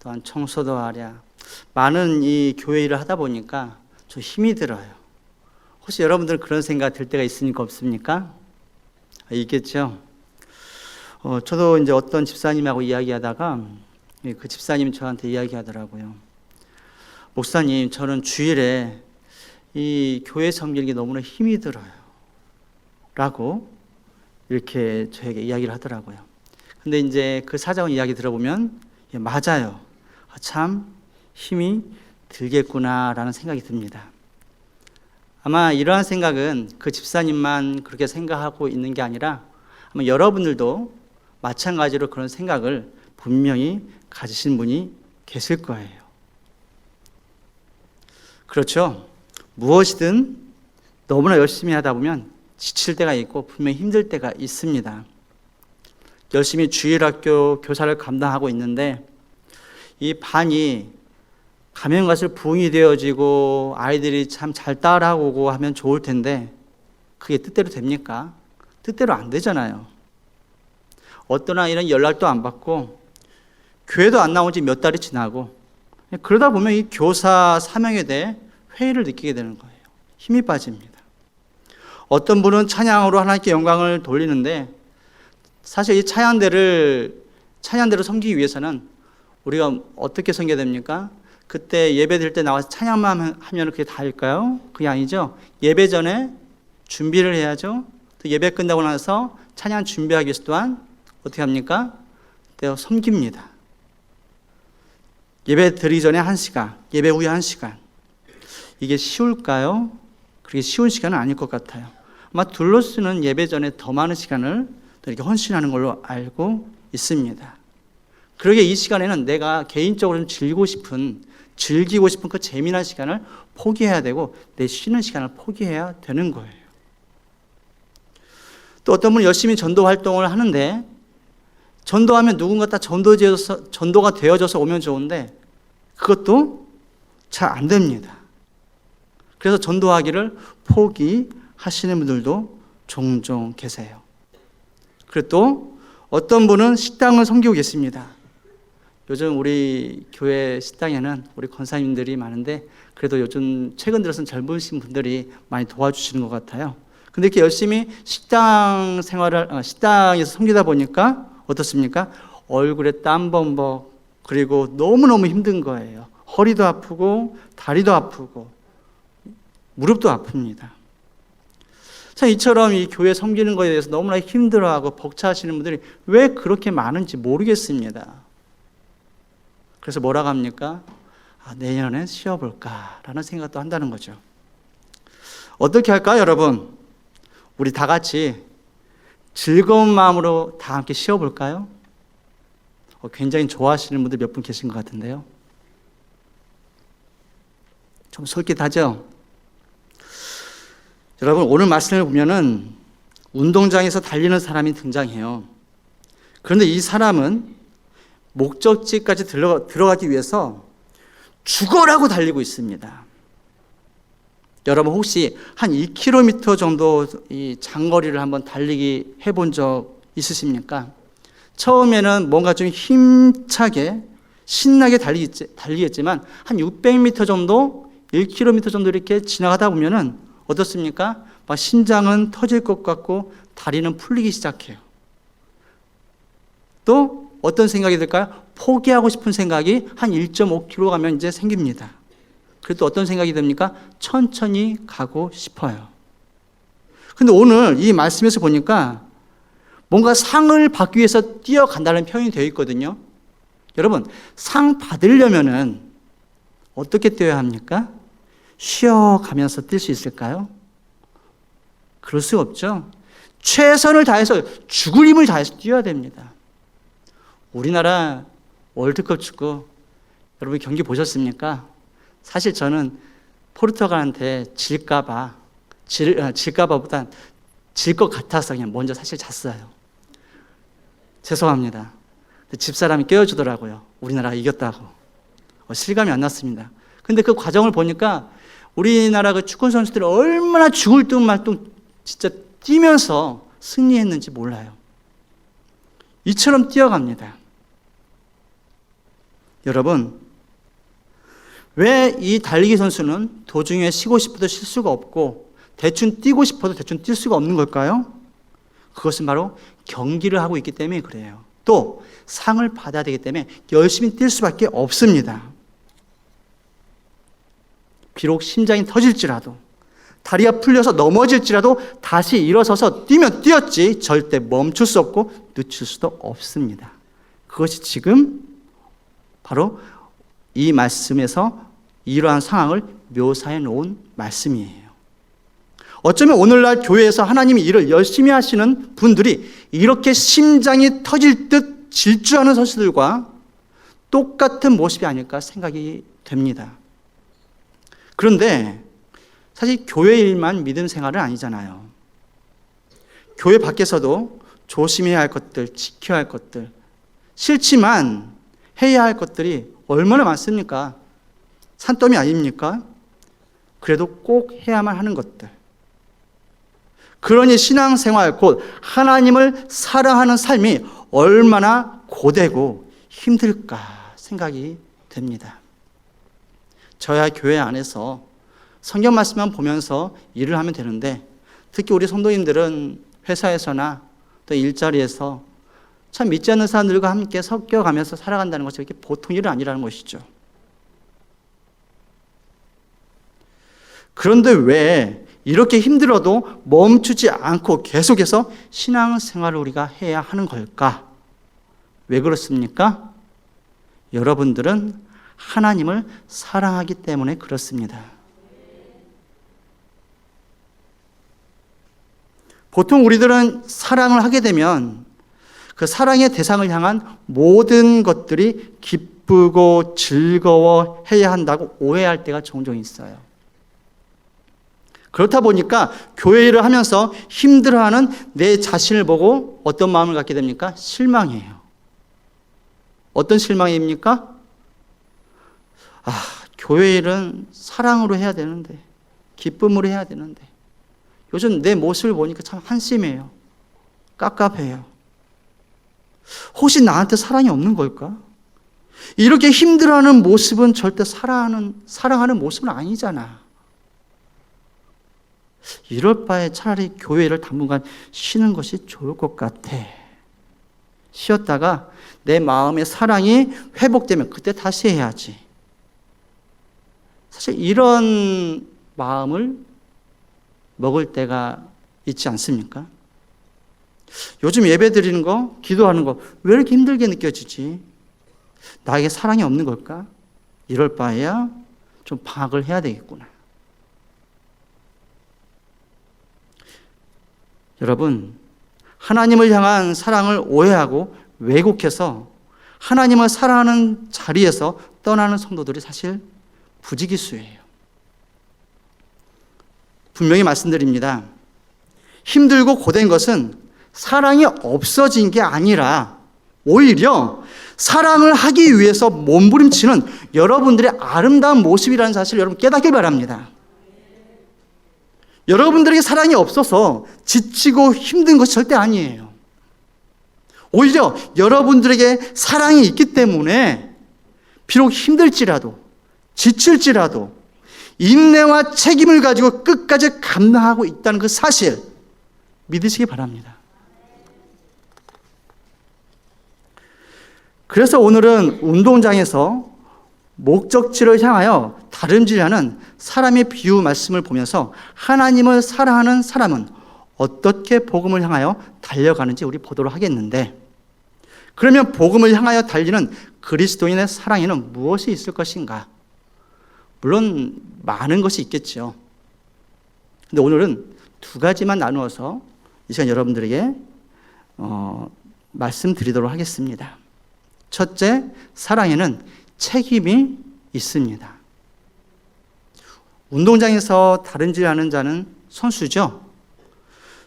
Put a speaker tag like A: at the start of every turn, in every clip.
A: 또한 청소도 하랴 많은 이 교회 일을 하다 보니까 좀 힘이 들어요. 혹시 여러분들 그런 생각 들 때가 있습니까? 없습니까? 있겠죠. 저도 이제 어떤 집사님하고 이야기하다가 그 집사님이 저한테 이야기하더라고요. 목사님, 저는 주일에 이 교회 섬기는 게 너무나 힘이 들어요. 라고 이렇게 저에게 이야기를 하더라고요. 근데 이제 그 사장의 이야기 들어보면 맞아요. 참 힘이 들겠구나라는 생각이 듭니다. 아마 이러한 생각은 그 집사님만 그렇게 생각하고 있는 게 아니라 아마 여러분들도 마찬가지로 그런 생각을 분명히 가지신 분이 계실 거예요. 그렇죠? 무엇이든 너무나 열심히 하다 보면 지칠 때가 있고 분명히 힘들 때가 있습니다. 열심히 주일학교 교사를 감당하고 있는데 이 반이 가면 갈수록 부흥이 되어지고 아이들이 참 잘 따라오고 하면 좋을 텐데 그게 뜻대로 됩니까? 뜻대로 안 되잖아요. 어떤 아이는 연락도 안 받고 교회도 안 나온 지 몇 달이 지나고 그러다 보면 이 교사 사명에 대해 회의를 느끼게 되는 거예요. 힘이 빠집니다. 어떤 분은 찬양으로 하나님께 영광을 돌리는데 사실 이 찬양대를 섬기기 위해서는 우리가 어떻게 섬겨야 됩니까? 그때 예배 드릴 때 나와서 찬양만 하면 그게 다일까요? 그게 아니죠. 예배 전에 준비를 해야죠. 또 예배 끝나고 나서 찬양 준비하기 위해서 또한 어떻게 합니까? 그때 섬깁니다. 예배 드리기 전에 1시간, 예배 후에 1시간. 이게 쉬울까요? 그렇게 쉬운 시간은 아닐 것 같아요. 아마 둘로스는 예배 전에 더 많은 시간을 이렇게 헌신하는 걸로 알고 있습니다. 그러게 이 시간에는 내가 개인적으로 좀 즐기고 싶은 그 재미난 시간을 포기해야 되고 내 쉬는 시간을 포기해야 되는 거예요. 또 어떤 분은 열심히 전도 활동을 하는데 전도하면 누군가 다 전도가 되어져서 오면 좋은데 그것도 잘 안 됩니다. 그래서 전도하기를 포기하시는 분들도 종종 계세요. 그리고 또 어떤 분은 식당을 섬기고 계십니다. 요즘 우리 교회 식당에는 우리 권사님들이 많은데 그래도 요즘 최근 들어서는 젊으신 분들이 많이 도와주시는 것 같아요. 근데 이렇게 열심히 식당에서 섬기다 보니까 어떻습니까? 얼굴에 땀 범벅 그리고 너무너무 힘든 거예요. 허리도 아프고 다리도 아프고 무릎도 아픕니다. 참 이처럼 이 교회 섬기는 것에 대해서 너무나 힘들어하고 벅차하시는 분들이 왜 그렇게 많은지 모르겠습니다. 그래서 뭐라고 합니까? 내년엔 쉬어볼까라는 생각도 한다는 거죠. 어떻게 할까요, 여러분? 우리 다 같이 즐거운 마음으로 다 함께 쉬어볼까요? 굉장히 좋아하시는 분들 몇 분 계신 것 같은데요. 좀 솔깃하죠? 여러분, 오늘 말씀을 보면은 운동장에서 달리는 사람이 등장해요. 그런데 이 사람은 목적지까지 들어가기 위해서 죽어라고 달리고 있습니다. 여러분 혹시 한 2km 정도 이 장거리를 한번 달리기 해본 적 있으십니까? 처음에는 뭔가 좀 힘차게 신나게 달리겠지만 한 600m 정도, 1km 정도 이렇게 지나가다 보면은 어떻습니까? 막 심장은 터질 것 같고 다리는 풀리기 시작해요. 또 어떤 생각이 들까요? 포기하고 싶은 생각이 한 1.5km 가면 이제 생깁니다. 그래도 어떤 생각이 듭니까? 천천히 가고 싶어요. 근데 오늘 이 말씀에서 보니까 뭔가 상을 받기 위해서 뛰어간다는 표현이 되어 있거든요. 여러분, 상 받으려면은 어떻게 뛰어야 합니까? 쉬어가면서 뛸 수 있을까요? 그럴 수 없죠. 최선을 다해서 죽을 힘을 다해서 뛰어야 됩니다. 우리나라 월드컵 축구 여러분 경기 보셨습니까? 사실 저는 포르투갈한테 질까봐보단 질 것 같아서 그냥 먼저 사실 잤어요. 죄송합니다. 집사람이 깨워주더라고요. 우리나라가 이겼다고. 실감이 안 났습니다. 근데 그 과정을 보니까 우리나라 그 축구 선수들이 얼마나 죽을 듯 말 듯 진짜 뛰면서 승리했는지 몰라요. 이처럼 뛰어갑니다. 여러분, 왜 이 달리기 선수는 도중에 쉬고 싶어도 쉴 수가 없고 대충 뛰고 싶어도 대충 뛸 수가 없는 걸까요? 그것은 바로 경기를 하고 있기 때문에 그래요. 또 상을 받아야 되기 때문에 열심히 뛸 수밖에 없습니다. 비록 심장이 터질지라도, 다리가 풀려서 넘어질지라도 다시 일어서서 뛰면 뛰었지 절대 멈출 수 없고 늦출 수도 없습니다. 그것이 지금 바로 이 말씀에서 이러한 상황을 묘사해 놓은 말씀이에요. 어쩌면 오늘날 교회에서 하나님이 일을 열심히 하시는 분들이 이렇게 심장이 터질 듯 질주하는 선수들과 똑같은 모습이 아닐까 생각이 됩니다. 그런데 사실 교회 일만 믿음 생활은 아니잖아요. 교회 밖에서도 조심해야 할 것들, 지켜야 할 것들, 싫지만 해야 할 것들이 얼마나 많습니까? 산더미 아닙니까? 그래도 꼭 해야만 하는 것들. 그러니 신앙생활, 곧 하나님을 사랑하는 삶이 얼마나 고되고 힘들까 생각이 됩니다. 저야 교회 안에서 성경 말씀만 보면서 일을 하면 되는데, 특히 우리 성도님들은 회사에서나 또 일자리에서 참 믿지 않는 사람들과 함께 섞여가면서 살아간다는 것이 이렇게 보통 일은 아니라는 것이죠. 그런데 왜 이렇게 힘들어도 멈추지 않고 계속해서 신앙생활을 우리가 해야 하는 걸까? 왜 그렇습니까? 여러분들은 하나님을 사랑하기 때문에 그렇습니다. 보통 우리들은 사랑을 하게 되면 그 사랑의 대상을 향한 모든 것들이 기쁘고 즐거워해야 한다고 오해할 때가 종종 있어요. 그렇다 보니까 교회 일을 하면서 힘들어하는 내 자신을 보고 어떤 마음을 갖게 됩니까? 실망해요. 어떤 실망입니까? 교회 일은 사랑으로 해야 되는데, 기쁨으로 해야 되는데, 요즘 내 모습을 보니까 참 한심해요. 깝깝해요. 혹시 나한테 사랑이 없는 걸까? 이렇게 힘들어하는 모습은 절대 사랑하는 모습은 아니잖아. 이럴 바에 차라리 교회를 당분간 쉬는 것이 좋을 것 같아. 쉬었다가 내 마음의 사랑이 회복되면 그때 다시 해야지. 사실 이런 마음을 먹을 때가 있지 않습니까? 요즘 예배 드리는 거, 기도하는 거 왜 이렇게 힘들게 느껴지지? 나에게 사랑이 없는 걸까? 이럴 바에야 좀 방학을 해야 되겠구나. 여러분, 하나님을 향한 사랑을 오해하고 왜곡해서 하나님을 사랑하는 자리에서 떠나는 성도들이 사실 부지기수예요. 분명히 말씀드립니다. 힘들고 고된 것은 사랑이 없어진 게 아니라 오히려 사랑을 하기 위해서 몸부림치는 여러분들의 아름다운 모습이라는 사실을 여러분 깨닫길 바랍니다. 여러분들에게 사랑이 없어서 지치고 힘든 것이 절대 아니에요. 오히려 여러분들에게 사랑이 있기 때문에 비록 힘들지라도 지칠지라도 인내와 책임을 가지고 끝까지 감당하고 있다는 그 사실 믿으시기 바랍니다. 그래서 오늘은 운동장에서 목적지를 향하여 다름질하는 사람의 비유 말씀을 보면서 하나님을 사랑하는 사람은 어떻게 복음을 향하여 달려가는지 우리 보도록 하겠는데, 그러면 복음을 향하여 달리는 그리스도인의 사랑에는 무엇이 있을 것인가? 물론 많은 것이 있겠죠. 근데 오늘은 두 가지만 나누어서 이 시간 여러분들에게 말씀드리도록 하겠습니다. 첫째, 사랑에는 책임이 있습니다. 운동장에서 다름질하는 자는 선수죠.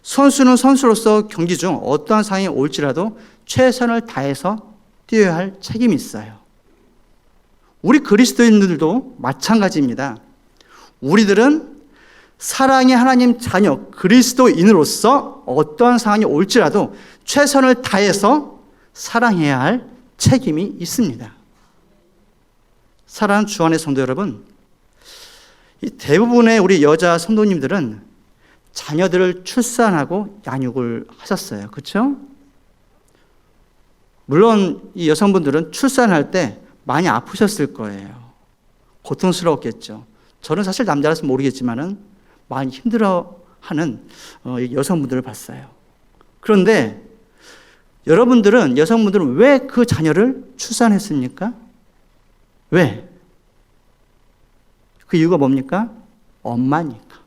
A: 선수는 선수로서 경기 중 어떠한 상황이 올지라도 최선을 다해서 뛰어야 할 책임이 있어요. 우리 그리스도인들도 마찬가지입니다. 우리들은 사랑의 하나님 자녀 그리스도인으로서 어떠한 상황이 올지라도 최선을 다해서 사랑해야 할 책임이 있습니다. 사랑하는 주 안의 성도 여러분, 이 대부분의 우리 여자 성도님들은 자녀들을 출산하고 양육을 하셨어요. 그렇죠? 물론 이 여성분들은 출산할 때 많이 아프셨을 거예요. 고통스러웠겠죠. 저는 사실 남자라서 모르겠지만은 많이 힘들어하는 여성분들을 봤어요. 그런데 여성분들은 왜 그 자녀를 출산했습니까? 왜? 그 이유가 뭡니까? 엄마니까.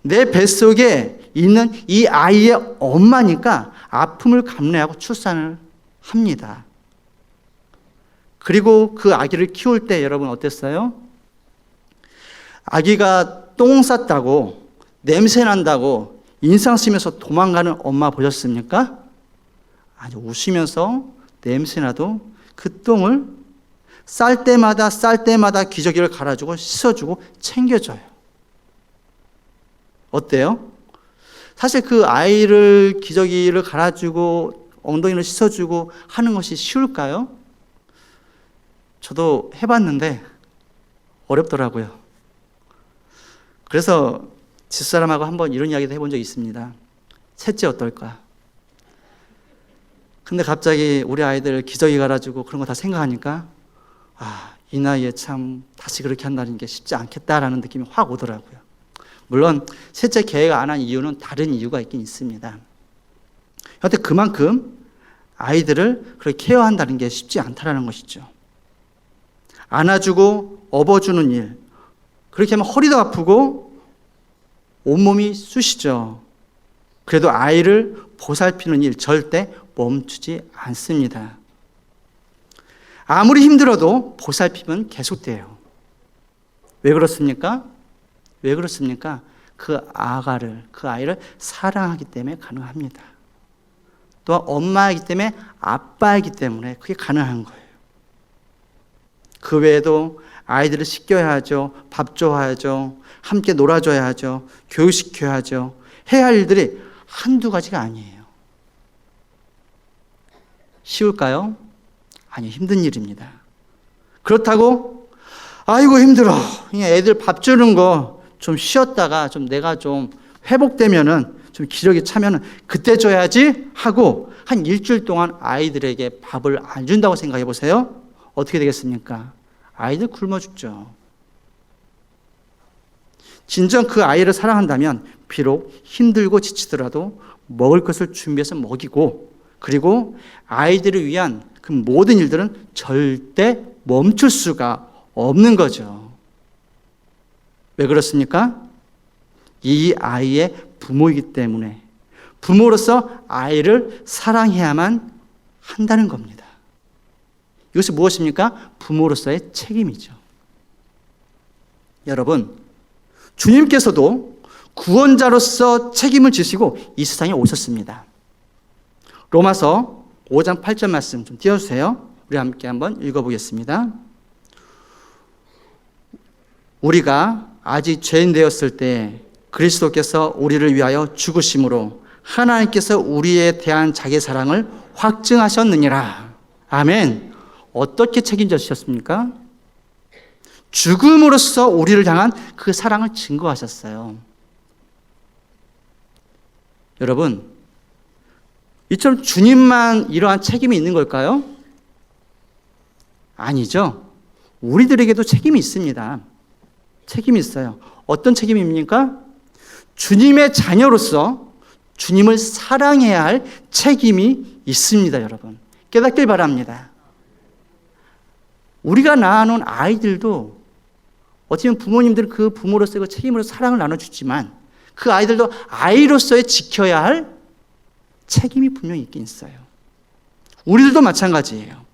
A: 내 뱃속에 있는 이 아이의 엄마니까 아픔을 감내하고 출산을 합니다. 그리고 그 아기를 키울 때 여러분 어땠어요? 아기가 똥 쌌다고, 냄새 난다고 인상 쓰면서 도망가는 엄마 보셨습니까? 아주 웃으면서 냄새나도 그 똥을 쌀 때마다 기저귀를 갈아주고 씻어주고 챙겨줘요. 어때요? 사실 그 아이를 기저귀를 갈아주고 엉덩이를 씻어주고 하는 것이 쉬울까요? 저도 해봤는데 어렵더라고요. 그래서 집사람하고 한번 이런 이야기도 해본 적이 있습니다. 셋째 어떨까? 근데 갑자기 우리 아이들 기저귀 갈아주고 그런 거 다 생각하니까 이 나이에 참 다시 그렇게 한다는 게 쉽지 않겠다라는 느낌이 확 오더라고요. 물론 셋째 계획 안 한 이유는 다른 이유가 있긴 있습니다. 여하튼 그만큼 아이들을 그렇게 케어한다는 게 쉽지 않다라는 것이죠. 안아주고 업어주는 일, 그렇게 하면 허리도 아프고 온몸이 쑤시죠. 그래도 아이를 보살피는 일 절대 멈추지 않습니다. 아무리 힘들어도 보살핌은 계속돼요. 왜 그렇습니까? 왜 그렇습니까? 그 아이를 사랑하기 때문에 가능합니다. 또한 엄마이기 때문에 아빠이기 때문에 그게 가능한 거예요. 그 외에도 아이들을 씻겨야 하죠. 밥 줘야죠. 함께 놀아줘야 하죠. 교육시켜야 하죠. 해야 할 일들이 한두 가지가 아니에요. 쉬울까요? 아니, 힘든 일입니다. 그렇다고 아이고 힘들어. 애들 밥 주는 거 좀 쉬었다가 좀 내가 좀 회복되면은 좀 기력이 차면은 그때 줘야지 하고 한 일주일 동안 아이들에게 밥을 안 준다고 생각해 보세요. 어떻게 되겠습니까? 아이들 굶어 죽죠. 진정 그 아이를 사랑한다면 비록 힘들고 지치더라도 먹을 것을 준비해서 먹이고, 그리고 아이들을 위한 그 모든 일들은 절대 멈출 수가 없는 거죠. 왜 그렇습니까? 이 아이의 부모이기 때문에, 부모로서 아이를 사랑해야만 한다는 겁니다. 이것이 무엇입니까? 부모로서의 책임이죠. 여러분, 주님께서도 구원자로서 책임을 지시고 이 세상에 오셨습니다. 로마서 5장 8절 말씀 좀 띄워주세요. 우리 함께 한번 읽어보겠습니다. 우리가 아직 죄인 되었을 때 그리스도께서 우리를 위하여 죽으심으로 하나님께서 우리에 대한 자기의 사랑을 확증하셨느니라. 아멘. 어떻게 책임져 주셨습니까? 죽음으로써 우리를 향한 그 사랑을 증거하셨어요. 여러분, 이처럼 주님만 이러한 책임이 있는 걸까요? 아니죠. 우리들에게도 책임이 있습니다. 책임이 있어요. 어떤 책임입니까? 주님의 자녀로서 주님을 사랑해야 할 책임이 있습니다, 여러분. 깨닫길 바랍니다. 우리가 낳아놓은 아이들도 어찌 보면 부모님들은 그 부모로서의 그 책임으로 사랑을 나눠주지만 그 아이들도 아이로서의 지켜야 할 책임이 분명히 있긴 있어요. 우리들도 마찬가지예요.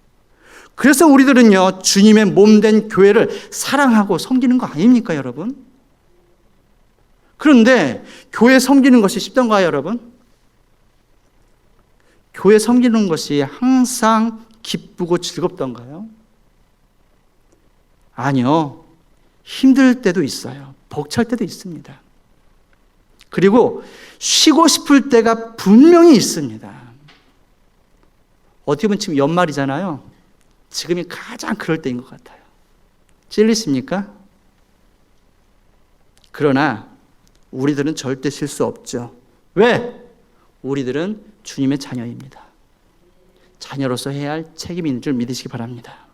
A: 그래서 우리들은요, 주님의 몸된 교회를 사랑하고 섬기는 거 아닙니까, 여러분? 그런데 교회 섬기는 것이 쉽던가요, 여러분? 교회 섬기는 것이 항상 기쁘고 즐겁던가요? 아니요. 힘들 때도 있어요. 벅찰 때도 있습니다. 그리고 쉬고 싶을 때가 분명히 있습니다. 어떻게 보면 지금 연말이잖아요. 지금이 가장 그럴 때인 것 같아요. 찔리십니까? 그러나 우리들은 절대 쉴 수 없죠. 왜? 우리들은 주님의 자녀입니다. 자녀로서 해야 할 책임이 있는 줄 믿으시기 바랍니다.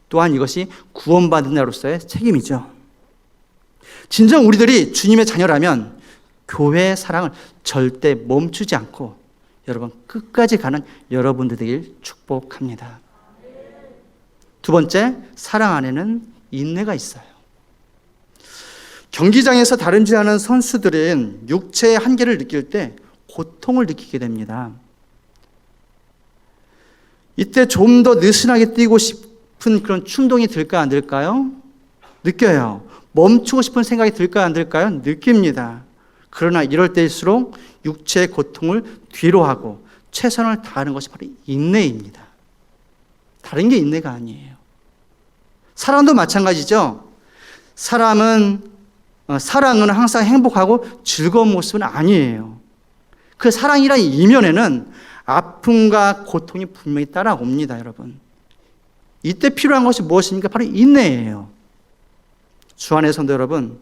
A: 또한 이것이 구원받은 자로서의 책임이죠. 진정 우리들이 주님의 자녀라면 교회의 사랑을 절대 멈추지 않고 여러분 끝까지 가는 여러분들 되길 축복합니다. 두 번째, 사랑 안에는 인내가 있어요. 경기장에서 다름질하는 선수들은 육체의 한계를 느낄 때 고통을 느끼게 됩니다. 이때 좀 더 느슨하게 뛰고 싶은 그런 충동이 들까 안 들까요? 느껴요. 멈추고 싶은 생각이 들까 안 들까요? 느낍니다. 그러나 이럴 때일수록 육체의 고통을 뒤로하고 최선을 다하는 것이 바로 인내입니다. 다른 게 인내가 아니에요. 사랑도 마찬가지죠. 사랑은 항상 행복하고 즐거운 모습은 아니에요. 그 사랑이라는 이면에는 아픔과 고통이 분명히 따라옵니다, 여러분. 이때 필요한 것이 무엇입니까? 바로 인내예요. 주 안의 성도 여러분,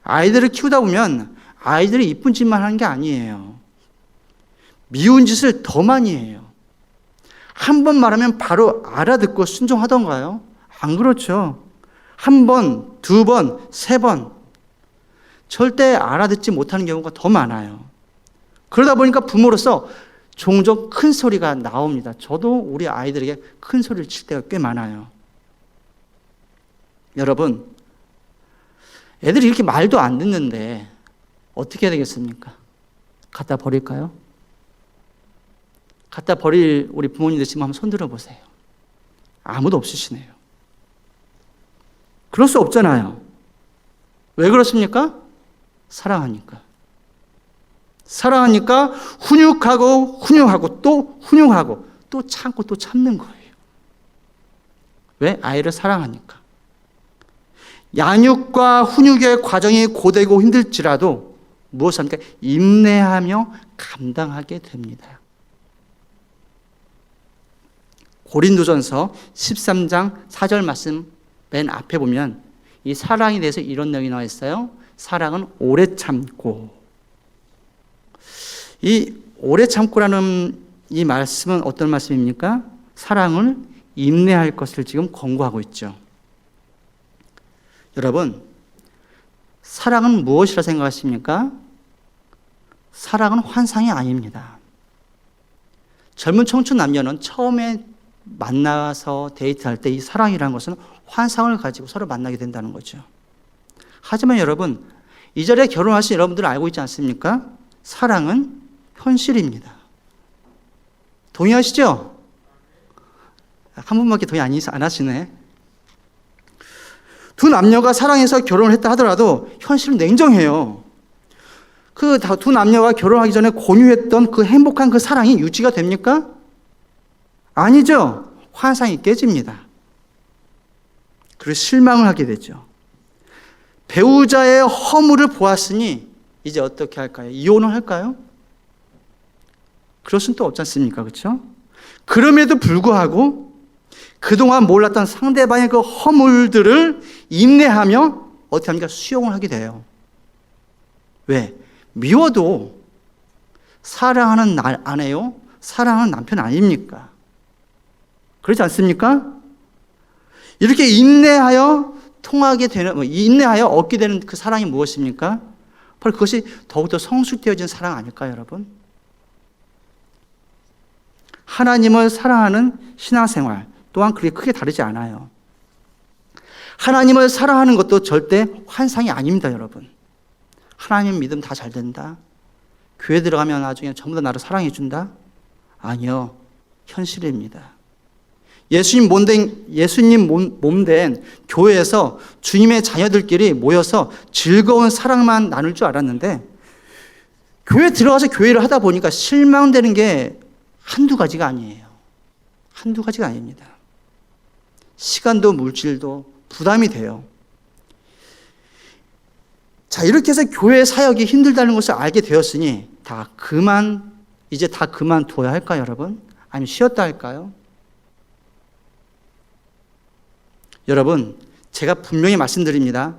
A: 아이들을 키우다 보면 아이들이 이쁜 짓만 하는 게 아니에요. 미운 짓을 더 많이 해요. 한 번 말하면 바로 알아듣고 순종하던가요? 안 그렇죠. 한 번, 두 번, 세 번 절대 알아듣지 못하는 경우가 더 많아요. 그러다 보니까 부모로서 종종 큰 소리가 나옵니다. 저도 우리 아이들에게 큰 소리를 칠 때가 꽤 많아요. 여러분, 애들이 이렇게 말도 안 듣는데 어떻게 해야 되겠습니까? 갖다 버릴까요? 갖다 버릴 우리 부모님들 지금 한번 손 들어보세요. 아무도 없으시네요. 그럴 수 없잖아요. 왜 그렇습니까? 사랑하니까. 사랑하니까 훈육하고 또 훈육하고 또 참고 또 참는 거예요. 왜? 아이를 사랑하니까. 양육과 훈육의 과정이 고되고 힘들지라도 무엇을 합니까? 인내하며 감당하게 됩니다. 고린도전서 13장 4절 말씀 맨 앞에 보면 이 사랑에 대해서 이런 내용이 나와 있어요. 사랑은 오래 참고. 이 오래 참고라는 이 말씀은 어떤 말씀입니까? 사랑을 인내할 것을 지금 권고하고 있죠. 여러분, 사랑은 무엇이라 생각하십니까? 사랑은 환상이 아닙니다. 젊은 청춘 남녀는 처음에 만나서 데이트할 때 이 사랑이라는 것은 환상을 가지고 서로 만나게 된다는 거죠. 하지만 여러분, 이 자리에 결혼하신 여러분들은 알고 있지 않습니까? 사랑은 현실입니다. 동의하시죠? 한 분밖에 동의 안 하시네. 두 남녀가 사랑해서 결혼을 했다 하더라도 현실은 냉정해요. 그 두 남녀가 결혼하기 전에 공유했던 그 행복한 그 사랑이 유지가 됩니까? 아니죠. 환상이 깨집니다. 그리고 실망을 하게 되죠. 배우자의 허물을 보았으니 이제 어떻게 할까요? 이혼을 할까요? 그럴 수는 또 없지 않습니까? 그렇죠? 그럼에도 불구하고 그동안 몰랐던 상대방의 그 허물들을 인내하며 어떻게 합니까? 수용을 하게 돼요. 왜? 미워도 사랑하는 아내요? 사랑하는 남편 아닙니까? 그렇지 않습니까? 이렇게 인내하여 통하게 되는, 인내하여 얻게 되는 그 사랑이 무엇입니까? 바로 그것이 더욱더 성숙되어진 사랑 아닐까요, 여러분? 하나님을 사랑하는 신앙생활 또한 그렇게 크게 다르지 않아요. 하나님을 사랑하는 것도 절대 환상이 아닙니다, 여러분. 하나님 믿으면 다 잘 된다. 교회 들어가면 나중에 전부 다 나를 사랑해 준다. 아니요, 현실입니다. 예수님 몸된 교회에서 주님의 자녀들끼리 모여서 즐거운 사랑만 나눌 줄 알았는데 교회 들어가서 교회를 하다 보니까 실망되는 게 한두 가지가 아니에요. 한두 가지가 아닙니다. 시간도 물질도 부담이 돼요. 자, 이렇게 해서 교회 사역이 힘들다는 것을 알게 되었으니 다 그만 이제 다 그만둬야 할까요, 여러분? 아니면 쉬었다 할까요? 여러분, 제가 분명히 말씀드립니다.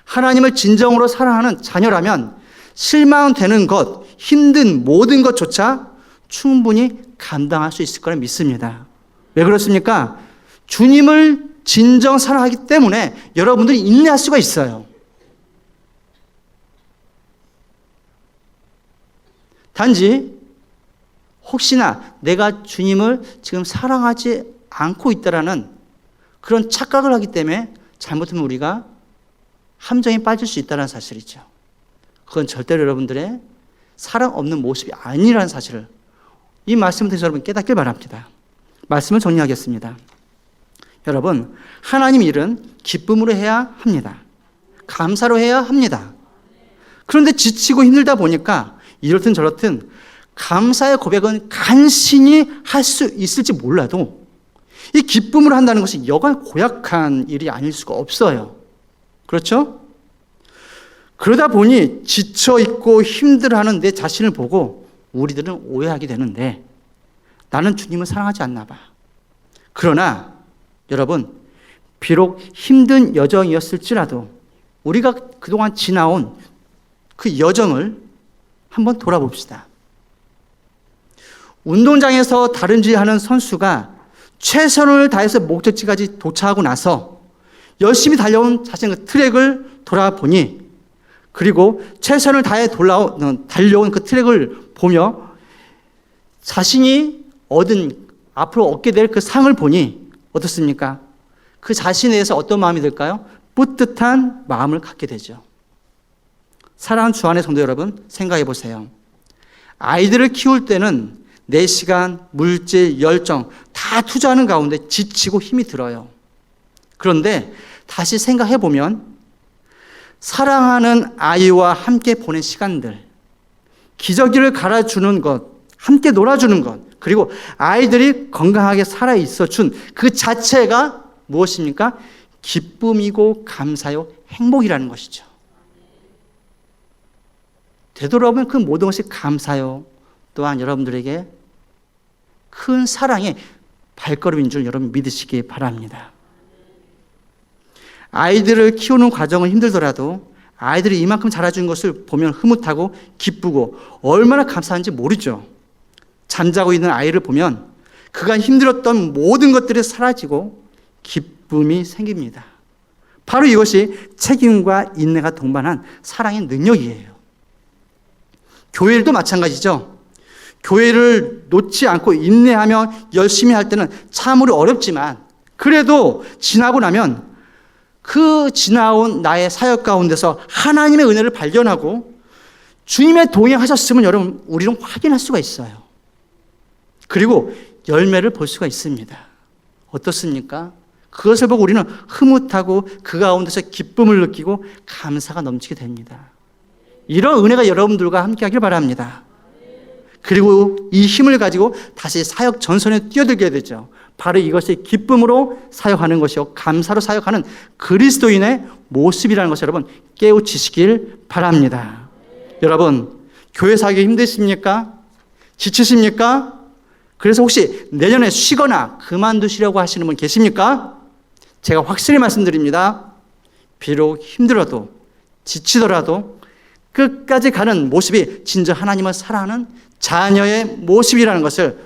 A: 하나님을 진정으로 사랑하는 자녀라면 실망되는 것, 힘든 모든 것조차 충분히 감당할 수 있을 거라 믿습니다. 왜 그렇습니까? 주님을 진정 사랑하기 때문에 여러분들이 인내할 수가 있어요. 단지 혹시나 내가 주님을 지금 사랑하지 않고 있다라는 그런 착각을 하기 때문에 잘못하면 우리가 함정에 빠질 수 있다는 사실이죠. 그건 절대로 여러분들의 사랑 없는 모습이 아니라는 사실을 이 말씀을 통해서 여러분 깨닫길 바랍니다. 말씀을 정리하겠습니다. 여러분, 하나님 일은 기쁨으로 해야 합니다. 감사로 해야 합니다. 그런데 지치고 힘들다 보니까 이렇든 저렇든 감사의 고백은 간신히 할 수 있을지 몰라도 이 기쁨으로 한다는 것이 여간 고약한 일이 아닐 수가 없어요. 그렇죠? 그러다 보니 지쳐있고 힘들어하는 내 자신을 보고 우리들은 오해하게 되는데 나는 주님을 사랑하지 않나 봐. 그러나 여러분, 비록 힘든 여정이었을지라도 우리가 그동안 지나온 그 여정을 한번 돌아봅시다. 운동장에서 다름질하는 선수가 최선을 다해서 목적지까지 도착하고 나서 열심히 달려온 자신의 그 트랙을 돌아보니, 그리고 최선을 다해 달려온 그 트랙을 보며 자신이 앞으로 얻게 될 그 상을 보니 어떻습니까? 그 자신에 대해서 어떤 마음이 들까요? 뿌듯한 마음을 갖게 되죠. 사랑하는 주안의 성도 여러분, 생각해 보세요. 아이들을 키울 때는 내 시간, 물질, 열정 다 투자하는 가운데 지치고 힘이 들어요. 그런데 다시 생각해 보면 사랑하는 아이와 함께 보낸 시간들, 기저귀를 갈아주는 것, 함께 놀아주는 것, 그리고 아이들이 건강하게 살아있어 준 그 자체가 무엇입니까? 기쁨이고 감사요, 행복이라는 것이죠. 되돌아보면 그 모든 것이 감사요, 또한 여러분들에게 큰 사랑의 발걸음인 줄 여러분 믿으시기 바랍니다. 아이들을 키우는 과정은 힘들더라도 아이들이 이만큼 자라준 것을 보면 흐뭇하고 기쁘고 얼마나 감사한지 모르죠. 잠자고 있는 아이를 보면 그간 힘들었던 모든 것들이 사라지고 기쁨이 생깁니다. 바로 이것이 책임과 인내가 동반한 사랑의 능력이에요. 교회일도 마찬가지죠. 교회를 놓지 않고 인내하며 열심히 할 때는 참으로 어렵지만 그래도 지나고 나면 그 지나온 나의 사역 가운데서 하나님의 은혜를 발견하고 주님의 동행하셨음을 여러분 우리는 확인할 수가 있어요. 그리고 열매를 볼 수가 있습니다. 어떻습니까? 그것을 보고 우리는 흐뭇하고 그 가운데서 기쁨을 느끼고 감사가 넘치게 됩니다. 이런 은혜가 여러분들과 함께 하길 바랍니다. 그리고 이 힘을 가지고 다시 사역 전선에 뛰어들게 되죠. 바로 이것이 기쁨으로 사역하는 것이요, 감사로 사역하는 그리스도인의 모습이라는 것을 여러분 깨우치시길 바랍니다. 여러분, 교회 사역이 힘드십니까? 지치십니까? 그래서 혹시 내년에 쉬거나 그만두시려고 하시는 분 계십니까? 제가 확실히 말씀드립니다. 비록 힘들어도 지치더라도 끝까지 가는 모습이 진정 하나님을 사랑하는 자녀의 모습이라는 것을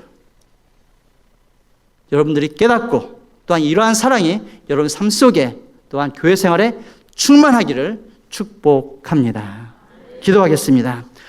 A: 여러분들이 깨닫고 또한 이러한 사랑이 여러분 삶 속에 또한 교회 생활에 충만하기를 축복합니다. 기도하겠습니다.